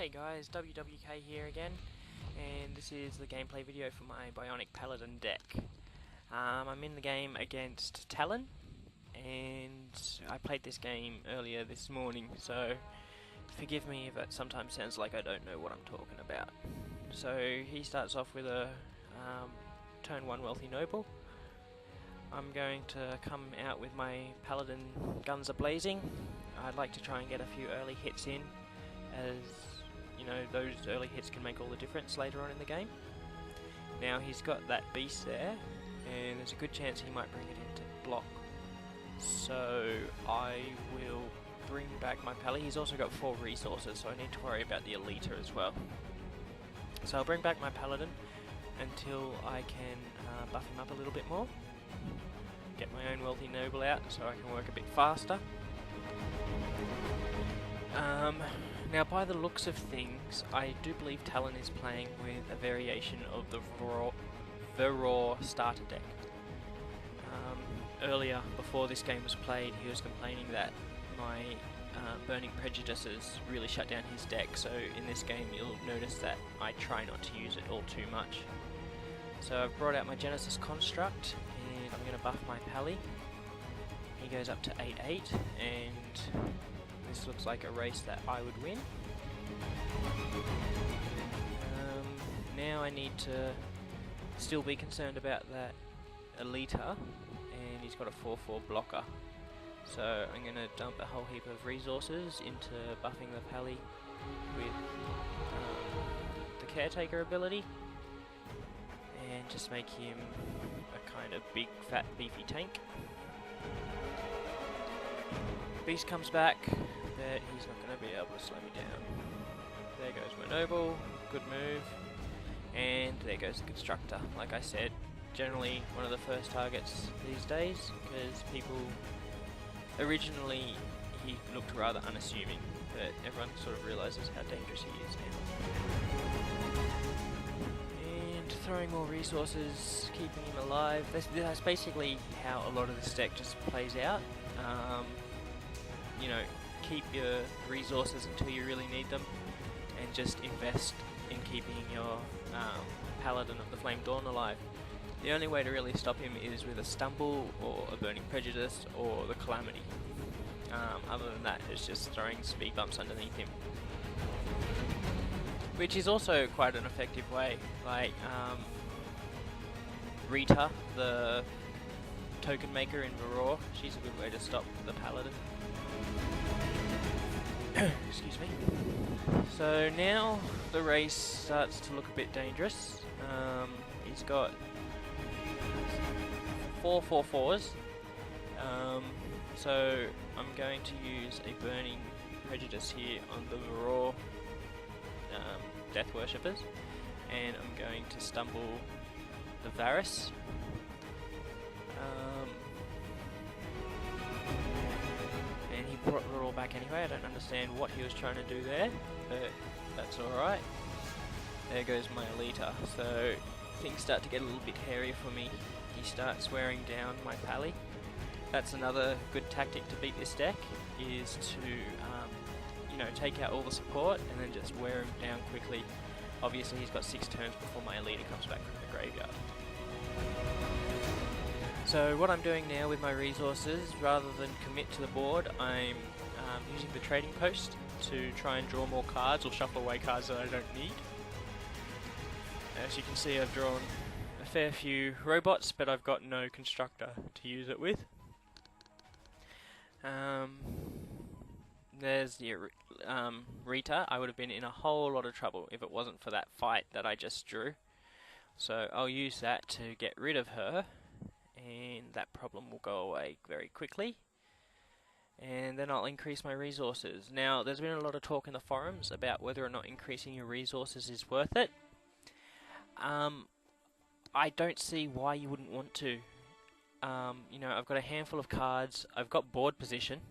Hey guys, WWK here again, and this is the gameplay video for my Bionic Paladin deck. I'm in the game against Talon, and I played this game earlier this morning, so forgive me if it sometimes sounds like I don't know what I'm talking about. So he starts off with a turn 1 Wealthy Noble. I'm going to come out with my Paladin guns a-blazing. I'd like to try and get a few early hits in, as you know, those early hits can make all the difference later on in the game. Now he's got that beast there, and there's a good chance he might bring it into block. So I will bring back my Pally. He's also got 4 resources, so I need to worry about the Elita as well. So I'll bring back my Paladin until I can buff him up a little bit more. Get my own Wealthy Noble out so I can work a bit faster. Now, by the looks of things, I do believe Talon is playing with a variation of the Raw starter deck. Earlier, before this game was played, he was complaining that my Burning Prejudices really shut down his deck, so in this game you'll notice that I try not to use it all too much. So I've brought out my Genesis Construct, and I'm going to buff my Pally. He goes up to 8-8, and this looks like a race that I would win. Now I need to still be concerned about that Elita, and he's got a 4-4 blocker. So I'm going to dump a whole heap of resources into buffing the Pally with the Caretaker ability, and just make him a kind of big, fat, beefy tank. Beast comes back, but he's not going to be able to slow me down. There goes my Noble, good move, and there goes the Constructor. Like I said, generally one of the first targets these days, because people, originally he looked rather unassuming, but everyone sort of realises how dangerous he is now. And throwing more resources, keeping him alive. That's basically how a lot of this deck just plays out. You know, keep your resources until you really need them, and just invest in keeping your Paladin of the Flame Dawn alive. The only way to really stop him is with a Stumble, or a Burning Prejudice, or the Calamity. Other than that, it's just throwing speed bumps underneath him, which is also quite an effective way. Like Rita, the token maker in Varroa, she's a good way to stop the Paladin. Excuse me. So now the race starts to look a bit dangerous. He's got 4 4/4s. So I'm going to use a Burning Prejudice here on the Varroa Death Worshippers, and I'm going to stumble the Varus. And he brought it all back anyway. I don't understand what he was trying to do there, but that's alright. There goes my Elita. So things start to get a little bit hairy for me. He starts wearing down my Pally. That's another good tactic to beat this deck, is to you know, take out all the support and then just wear him down quickly. Obviously he's got 6 turns before my Elita comes back from the graveyard. So what I'm doing now with my resources, rather than commit to the board, I'm using the trading post to try and draw more cards, or shuffle away cards that I don't need. As you can see, I've drawn a fair few robots, but I've got no Constructor to use it with. There's the Rita. I would have been in a whole lot of trouble if it wasn't for that fight that I just drew. So I'll use that to get rid of her, and that problem will go away very quickly. And then I'll increase my resources. Now, there's been a lot of talk in the forums about whether or not increasing your resources is worth it. I don't see why you wouldn't want to. You know, I've got a handful of cards, I've got board position,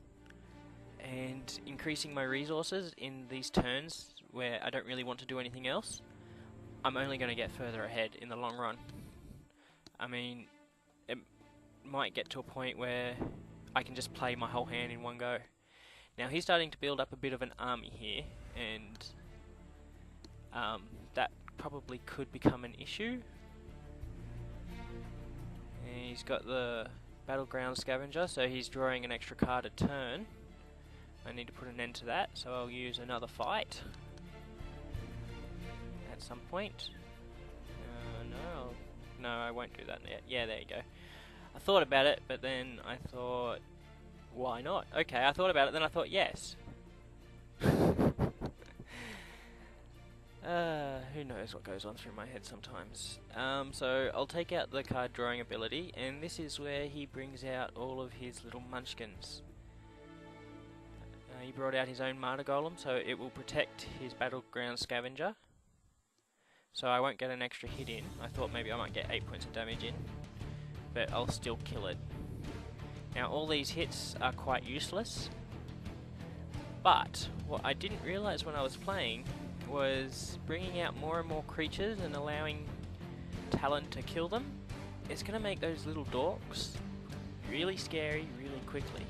and increasing my resources in these turns where I don't really want to do anything else, I'm only going to get further ahead in the long run. I mean, it might get to a point where I can just play my whole hand in one go. Now he's starting to build up a bit of an army here, and that probably could become an issue. And he's got the Battleground Scavenger, so he's drawing an extra card a turn. I need to put an end to that, so I'll use another fight at some point. No, I won't do that yet. Yeah, there you go. I thought about it, but then I thought, why not? Okay, I thought about it, then I thought yes. Who knows what goes on through my head sometimes. So I'll take out the card drawing ability, and this is where he brings out all of his little munchkins. He brought out his own Martyr Golem, so it will protect his Battleground Scavenger. So I won't get an extra hit in. I thought maybe I might get 8 points of damage in, but I'll still kill it. Now all these hits are quite useless, but what I didn't realise when I was playing was bringing out more and more creatures and allowing Talon to kill them. It's going to make those little dorks really scary really quickly.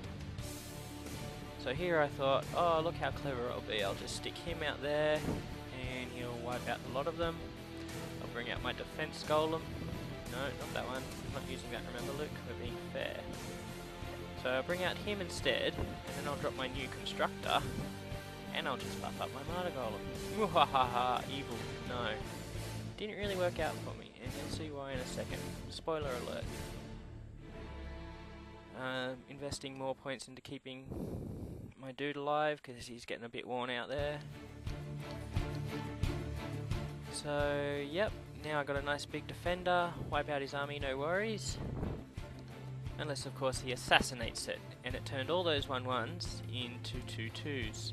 So here I thought, oh look how clever it'll be, I'll just stick him out there and he'll wipe out a lot of them. I'll bring out my defense golem. No, not that one, I'm not using that, remember Luke, we're being fair. So I'll bring out him instead, and then I'll drop my new constructor, and I'll just buff up my Martyr Golem. Muhahaha, evil, no. Didn't really work out for me, and you'll see why in a second. Spoiler alert. Investing more points into keeping my dude alive, because he's getting a bit worn out there. So, yep, now I've got a nice big defender, wipe out his army, no worries. Unless, of course, he assassinates it, and it turned all those 1/1s into 2/2s.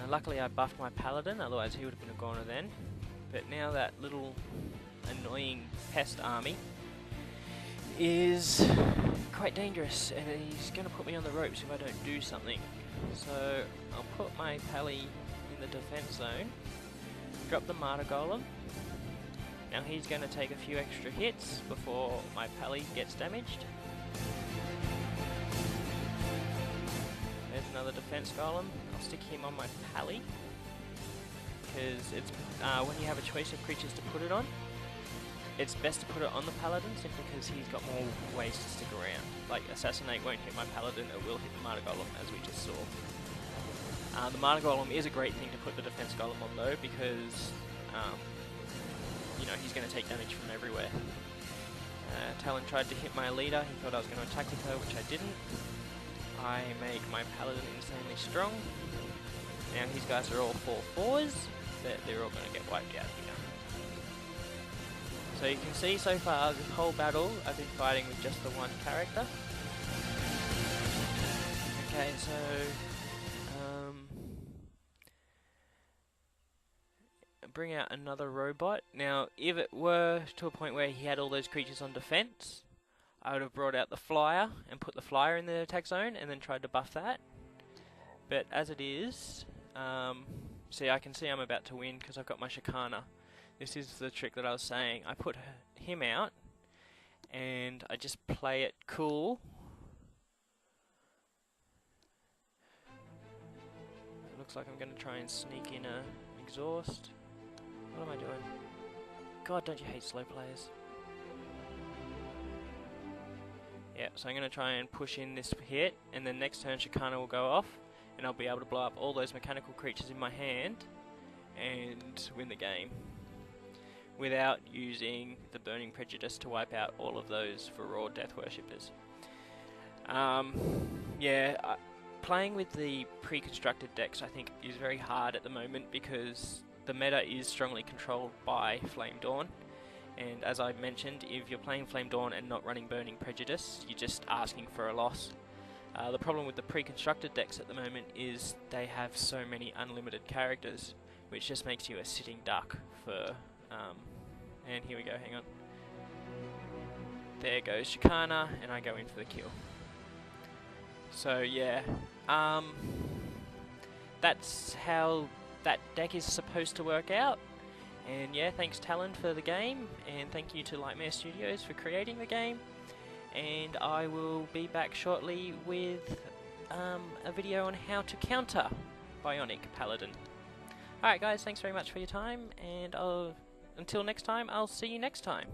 Luckily I buffed my Paladin, otherwise he would have been a goner then. But now that little annoying pest army is quite dangerous, and he's going to put me on the ropes if I don't do something. So I'll put my Pally in the defense zone, drop the Martyr Golem. Now he's going to take a few extra hits before my Pally gets damaged. There's another defense golem. I'll stick him on my Pally, because it's when you have a choice of creatures to put it on, it's best to put it on the Paladin simply because he's got more ways to stick around. Like Assassinate won't hit my Paladin, it will hit the Martyr Golem, as we just saw. The Martyr Golem is a great thing to put the defense golem on though, because you know, he's going to take damage from everywhere. Talon tried to hit my leader, he thought I was going to attack her, which I didn't. I make my Paladin insanely strong. Now these guys are all 4/4s, but they're all going to get wiped out here. So you can see so far this whole battle I've been fighting with just the one character. Okay, so bring out another robot. Now, if it were to a point where he had all those creatures on defense, I would have brought out the flyer and put the flyer in the attack zone and then tried to buff that. But as it is, see, I can see I'm about to win because I've got my Shikana. This is the trick that I was saying. I put him out and I just play it cool. It looks like I'm going to try and sneak in a exhaust. What am I doing? God, don't you hate slow players? Yeah, so I'm going to try and push in this hit, and then next turn Shikana will go off, and I'll be able to blow up all those mechanical creatures in my hand, and win the game. Without using the Burning Prejudice to wipe out all of those for raw Death Worshippers. Playing with the pre-constructed decks I think is very hard at the moment because the meta is strongly controlled by Flame Dawn, and as I mentioned, if you're playing Flame Dawn and not running Burning Prejudice, you're just asking for a loss. The problem with the pre-constructed decks at the moment is they have so many unlimited characters, which just makes you a sitting duck for... and here we go, hang on. There goes Shikana, and I go in for the kill. So yeah, that's how that deck is supposed to work out. And yeah, thanks Talon for the game, and thank you to Lightmare Studios for creating the game. And I will be back shortly with a video on how to counter Bionic Paladin. Alright guys, thanks very much for your time, and until next time, I'll see you next time.